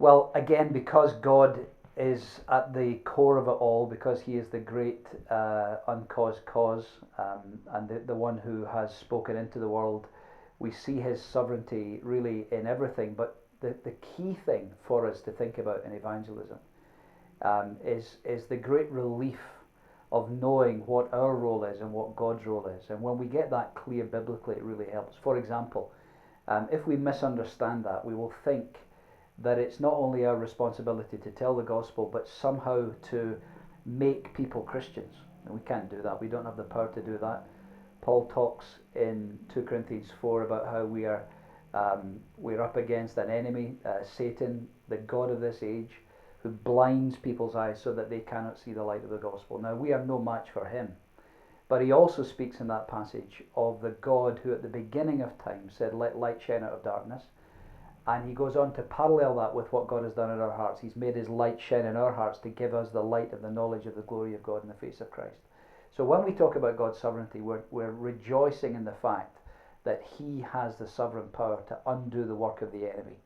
Well, again, because God is at the core of it all, because he is the great uncaused cause, and the one who has spoken into the world, we see his sovereignty really in everything. But the key thing for us to think about in evangelism is the great relief of knowing what our role is and what God's role is. And when we get that clear biblically, it really helps. For example, if we misunderstand that, we will think that it's not only our responsibility to tell the gospel, but somehow to make people Christians. And we can't do that. We don't have the power to do that. Paul talks in 2 Corinthians 4 about how we're up against an enemy, Satan, the god of this age, who blinds people's eyes so that they cannot see the light of the gospel. Now, we are no match for him. But he also speaks in that passage of the God who at the beginning of time said, "Let light shine out of darkness." And he goes on to parallel that with what God has done in our hearts. He's made his light shine in our hearts to give us the light of the knowledge of the glory of God in the face of Christ. So when we talk about God's sovereignty, we're rejoicing in the fact that he has the sovereign power to undo the work of the enemy.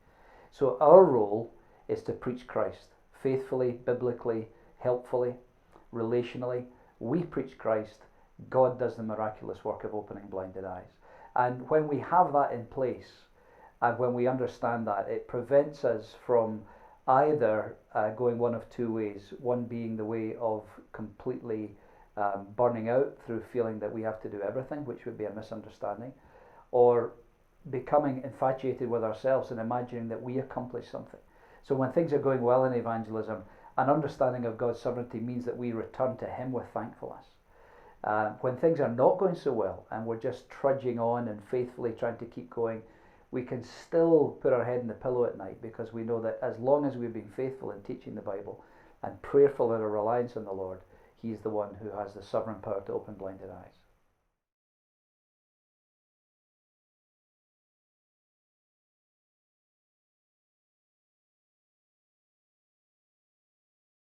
So our role is to preach Christ faithfully, biblically, helpfully, relationally. We preach Christ. God does the miraculous work of opening blinded eyes. And when we have that in place, and when we understand that, it prevents us from either going one of two ways. One being the way of completely burning out through feeling that we have to do everything, which would be a misunderstanding, or becoming infatuated with ourselves and imagining that we accomplish something. So when things are going well in evangelism, an understanding of God's sovereignty means that we return to him with thankfulness. When things are not going so well and we're just trudging on and faithfully trying to keep going, we can still put our head in the pillow at night, because we know that as long as we've been faithful in teaching the Bible and prayerful in our reliance on the Lord, he's the one who has the sovereign power to open blinded eyes.